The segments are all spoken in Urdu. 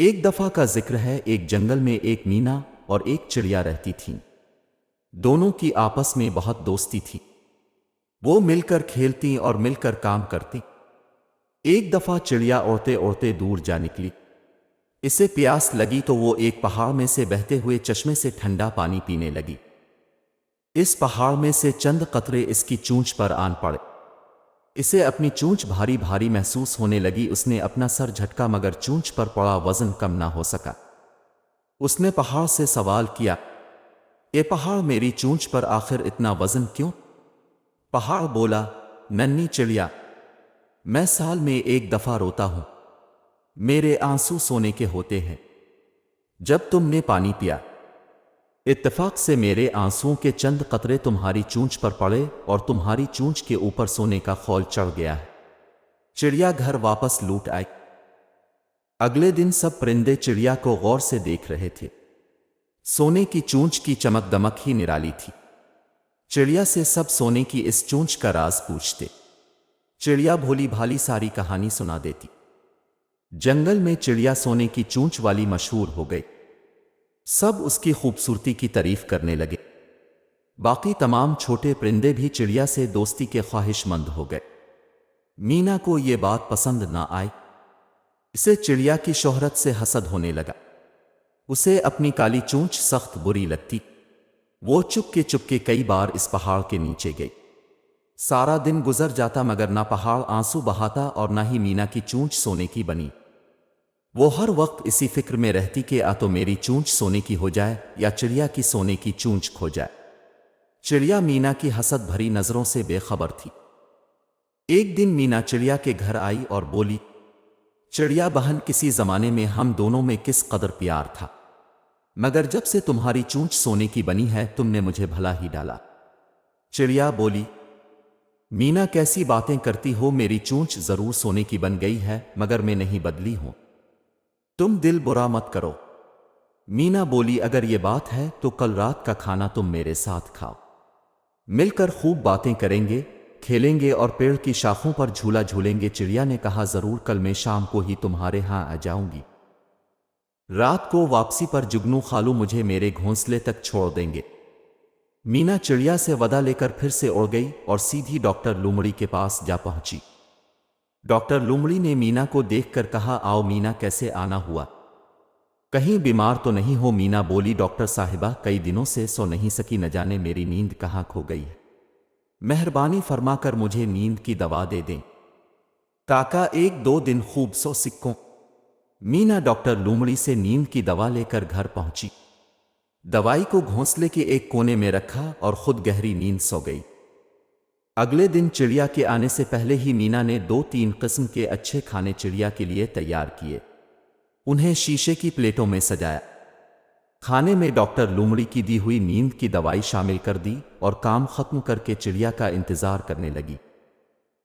ایک دفعہ کا ذکر ہے، ایک جنگل میں ایک مینا اور ایک چڑیا رہتی تھیں۔ دونوں کی آپس میں بہت دوستی تھی۔ وہ مل کر کھیلتی اور مل کر کام کرتی۔ ایک دفعہ چڑیا اڑتے اڑتے دور جا نکلی۔ اسے پیاس لگی تو وہ ایک پہاڑ میں سے بہتے ہوئے چشمے سے ٹھنڈا پانی پینے لگی۔ اس پہاڑ میں سے چند قطرے اس کی چونچ پر آن پڑے۔ اسے اپنی چونچ بھاری بھاری محسوس ہونے لگی۔ اس نے اپنا سر جھٹکا مگر چونچ پر پڑا وزن کم نہ ہو سکا۔ اس نے پہاڑ سے سوال کیا، اے پہاڑ، میری چونچ پر آخر اتنا وزن کیوں؟ پہاڑ بولا، ننھی چڑیا، میں سال میں ایک دفعہ روتا ہوں۔ میرے آنسو سونے کے ہوتے ہیں۔ جب تم نے پانی پیا، اتفاق سے میرے آنسوؤں کے چند قطرے تمہاری چونچ پر پڑے اور تمہاری چونچ کے اوپر سونے کا خول چڑھ گیا ہے۔ چڑیا گھر واپس لوٹ آئی۔ اگلے دن سب پرندے چڑیا کو غور سے دیکھ رہے تھے۔ سونے کی چونچ کی چمک دمک ہی نرالی تھی۔ چڑیا سے سب سونے کی اس چونچ کا راز پوچھتے۔ چڑیا بھولی بھالی ساری کہانی سنا دیتی۔ جنگل میں چڑیا سونے کی چونچ والی مشہور ہو گئی۔ سب اس کی خوبصورتی کی تعریف کرنے لگے۔ باقی تمام چھوٹے پرندے بھی چڑیا سے دوستی کے خواہش مند ہو گئے۔ مینا کو یہ بات پسند نہ آئی۔ اسے چڑیا کی شہرت سے حسد ہونے لگا۔ اسے اپنی کالی چونچ سخت بری لگتی۔ وہ چپ کے کئی بار اس پہاڑ کے نیچے گئی۔ سارا دن گزر جاتا مگر نہ پہاڑ آنسو بہاتا اور نہ ہی مینا کی چونچ سونے کی بنی۔ وہ ہر وقت اسی فکر میں رہتی کہ تو میری چونچ سونے کی ہو جائے یا چڑیا کی سونے کی چونچ کھو جائے۔ چڑیا مینا کی حسد بھری نظروں سے بے خبر تھی۔ ایک دن مینا چڑیا کے گھر آئی اور بولی، چڑیا بہن، کسی زمانے میں ہم دونوں میں کس قدر پیار تھا، مگر جب سے تمہاری چونچ سونے کی بنی ہے تم نے مجھے بھلا ہی ڈالا۔ چڑیا بولی، مینا کیسی باتیں کرتی ہو، میری چونچ ضرور سونے کی بن گئی ہے مگر میں نہیں بدلی ہوں، تم دل برا مت کرو۔ مینا بولی، اگر یہ بات ہے تو کل رات کا کھانا تم میرے ساتھ کھاؤ، مل کر خوب باتیں کریں گے، کھیلیں گے اور پیڑ کی شاخوں پر جھولا جھولیں گے۔ چڑیا نے کہا، ضرور، کل میں شام کو ہی تمہارے ہاں آ جاؤں گی۔ رات کو واپسی پر جگنو خالو مجھے میرے گھونسلے تک چھوڑ دیں گے۔ مینا چڑیا سے وعدہ لے کر پھر سے اڑ گئی اور سیدھی ڈاکٹر لومڑی کے پاس جا پہنچی۔ ڈاکٹر لومڑی نے مینا کو دیکھ کر کہا، آؤ مینا، کیسے آنا ہوا؟ کہیں بیمار تو نہیں ہو؟ مینا بولی، ڈاکٹر صاحبہ، کئی دنوں سے سو نہیں سکی، نہ جانے میری نیند کہاں کھو گئی ہے، مہربانی فرما کر مجھے نیند کی دوا دے دیں تاکہ ایک دو دن خوب سو سکوں۔ مینا ڈاکٹر لومڑی سے نیند کی دوا لے کر گھر پہنچی۔ دوائی کو گھونسلے کے ایک کونے میں رکھا اور خود گہری نیند سو گئی۔ اگلے دن چڑیا کے آنے سے پہلے ہی مینا نے 2-3 قسم کے اچھے کھانے چڑیا کے لیے تیار کیے، انہیں شیشے کی پلیٹوں میں سجایا۔ کھانے میں ڈاکٹر لومڑی کی دی ہوئی نیند کی دوائی شامل کر دی اور کام ختم کر کے چڑیا کا انتظار کرنے لگی۔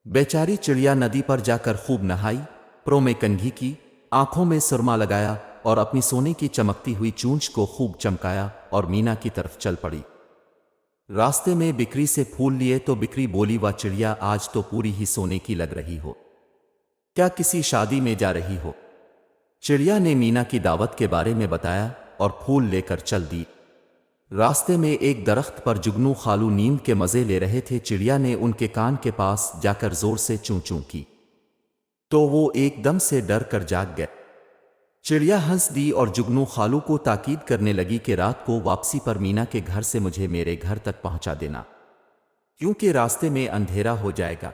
بیچاری چڑیا ندی پر جا کر خوب نہائی، پروں میں کنگھی کی، آنکھوں میں سرما لگایا اور اپنی سونے کی چمکتی ہوئی چونچ کو خوب چمکایا اور مینا کی طرف چل پڑی۔ راستے میں بکری سے پھول لیے تو بکری بولی، واہ چڑیا، آج تو پوری ہی سونے کی لگ رہی ہو، کیا کسی شادی میں جا رہی ہو؟ چڑیا نے مینا کی دعوت کے بارے میں بتایا اور پھول لے کر چل دی۔ راستے میں ایک درخت پر جگنو خالو نیند کے مزے لے رہے تھے۔ چڑیا نے ان کے کان کے پاس جا کر زور سے چوں چوں کی تو وہ ایک دم سے ڈر کر جاگ گئے۔ چڑیا ہنس دی اور جگنو خالو کو تاکید کرنے لگی کہ رات کو واپسی پر مینا کے گھر سے مجھے میرے گھر تک پہنچا دینا، کیونکہ راستے میں اندھیرا ہو جائے گا۔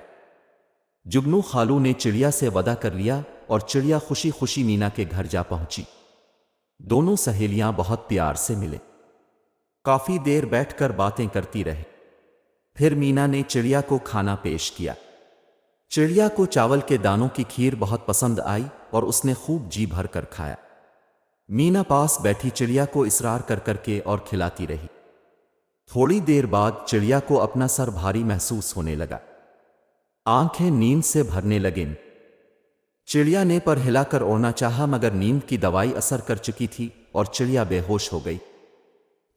جگنو خالو نے چڑیا سے وعدہ کر لیا اور چڑیا خوشی خوشی مینا کے گھر جا پہنچی۔ دونوں سہیلیاں بہت پیار سے ملے، کافی دیر بیٹھ کر باتیں کرتی رہے۔ پھر مینا نے چڑیا کو کھانا پیش کیا۔ چڑیا کو چاول کے دانوں کی کھیر بہت پسند آئی اور اس نے خوب جی بھر کر کھایا۔ مینا پاس بیٹھی چڑیا کو اصرار کر کے اور کھلاتی رہی۔ تھوڑی دیر بعد چڑیا کو اپنا سر بھاری محسوس ہونے لگا، آنکھیں نیند سے بھرنے لگیں۔ چڑیا نے پر ہلا کر اڑنا چاہا مگر نیند کی دوائی اثر کر چکی تھی اور چڑیا بے ہوش ہو گئی۔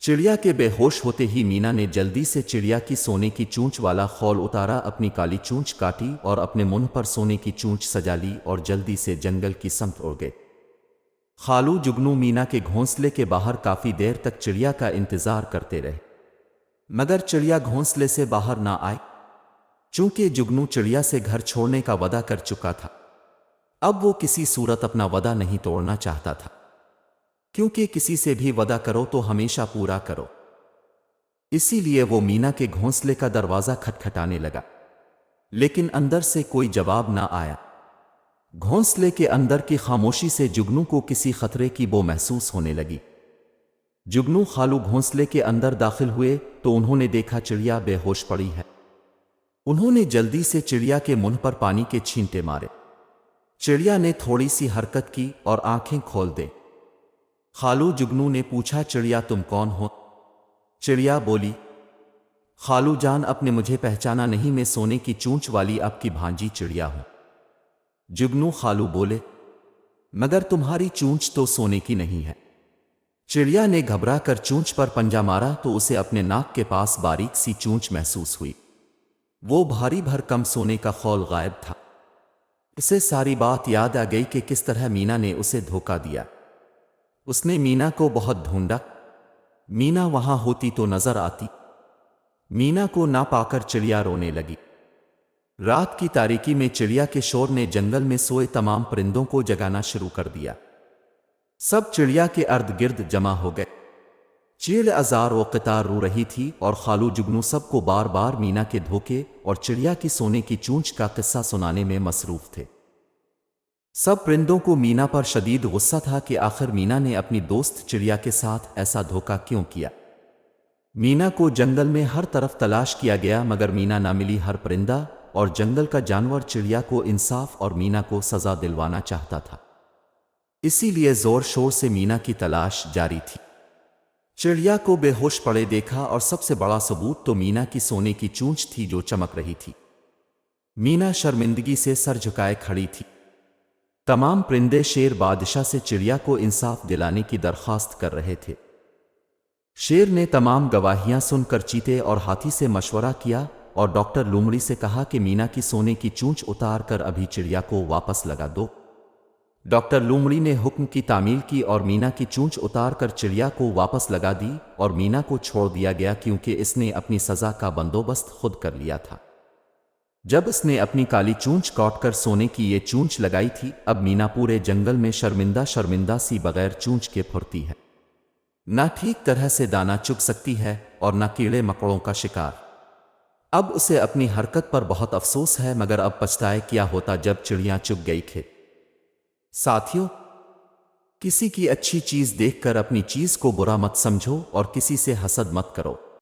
چڑیا کے بے ہوش ہوتے ہی مینا نے جلدی سے چڑیا کی سونے کی چونچ والا خول اتارا، اپنی کالی چونچ کاٹی اور اپنے منہ پر سونے کی چونچ سجا لی اور جلدی سے جنگل کی سمت اڑ گئے۔ خالو جگنو مینا کے گھونسلے کے باہر کافی دیر تک چڑیا کا انتظار کرتے رہے، مگر چڑیا گھونسلے سے باہر نہ آئے۔ چونکہ جگنو چڑیا سے گھر چھوڑنے کا وعدہ کر چکا تھا، اب وہ کسی صورت اپنا وعدہ نہیں توڑنا چاہتا تھا، کیونکہ کسی سے بھی وعدہ کرو تو ہمیشہ پورا کرو۔ اسی لیے وہ مینا کے گھونسلے کا دروازہ کھٹکھٹانے لگا، لیکن اندر سے کوئی جواب نہ آیا۔ گھونسلے کے اندر کی خاموشی سے جگنو کو کسی خطرے کی بو محسوس ہونے لگی۔ جگنو خالو گھونسلے کے اندر داخل ہوئے تو انہوں نے دیکھا چڑیا بے ہوش پڑی ہے۔ انہوں نے جلدی سے چڑیا کے منہ پر پانی کے چھینٹے مارے۔ چڑیا نے تھوڑی سی حرکت کی اور آنکھیں کھول دے۔ خالو جگنو نے پوچھا، چڑیا تم کون ہو؟ چڑیا بولی، خالو جان آپ نے مجھے پہچانا نہیں، میں سونے کی چونچ والی آپ کی بھانجی چڑیا ہوں۔ جگنو خالو بولے، مگر تمہاری چونچ تو سونے کی نہیں ہے۔ چڑیا نے گھبرا کر چونچ پر پنجہ مارا تو اسے اپنے ناک کے پاس باریک سی چونچ محسوس ہوئی۔ وہ بھاری بھرکم سونے کا خول غائب تھا۔ اسے ساری بات یاد آ گئی کہ کس طرح مینا نے اسے دھوکہ دیا۔ اس نے مینا کو بہت ڈھونڈا، مینا وہاں ہوتی تو نظر آتی۔ مینا کو نہ پا کر چڑیا رونے لگی۔ رات کی تاریکی میں چڑیا کے شور نے جنگل میں سوئے تمام پرندوں کو جگانا شروع کر دیا۔ سب چڑیا کے ارد گرد جمع ہو گئے۔ چیل ازار و قطار رو رہی تھی اور خالو جگنو سب کو بار بار مینا کے دھوکے اور چڑیا کی سونے کی چونچ کا قصہ سنانے میں مصروف تھے۔ سب پرندوں کو مینا پر شدید غصہ تھا کہ آخر مینا نے اپنی دوست چڑیا کے ساتھ ایسا دھوکہ کیوں کیا۔ مینا کو جنگل میں ہر طرف تلاش کیا گیا مگر مینا نہ ملی۔ ہر پرندہ اور جنگل کا جانور چڑیا کو انصاف اور مینا کو سزا دلوانا چاہتا تھا، اسی لیے زور شور سے مینا کی تلاش جاری تھی۔ چڑیا کو بے ہوش پڑے دیکھا اور سب سے بڑا ثبوت تو مینا کی سونے کی چونچ تھی جو چمک رہی تھی۔ مینا شرمندگی سے سر جھکائے کھڑی تھی۔ تمام پرندے شیر بادشاہ سے چڑیا کو انصاف دلانے کی درخواست کر رہے تھے۔ شیر نے تمام گواہیاں سن کر چیتے اور ہاتھی سے مشورہ کیا اور ڈاکٹر لومڑی سے کہا کہ مینا کی سونے کی چونچ اتار کر ابھی چڑیا کو واپس لگا دو۔ ڈاکٹر لومڑی نے حکم کی تعمیل کی اور مینا کی چونچ اتار کر چڑیا کو واپس لگا دی اور مینا کو چھوڑ دیا گیا کیونکہ اس نے اپنی سزا کا بندوبست خود کر لیا تھا۔ جب اس نے اپنی کالی چونچ کاٹ کر سونے کی یہ چونچ لگائی تھی، اب مینا پورے جنگل میں شرمندہ سی بغیر چونچ کے پھرتی ہے، نہ ٹھیک طرح سے دانا چگ سکتی ہے اور نہ کیڑے مکوڑوں کا شکار۔ اب اسے اپنی حرکت پر بہت افسوس ہے مگر اب پچھتائے کیا ہوتا جب چڑیاں چگ گئی کھیت۔ ساتھیوں، کسی کی اچھی چیز دیکھ کر اپنی چیز کو برا مت سمجھو اور کسی سے حسد مت کرو۔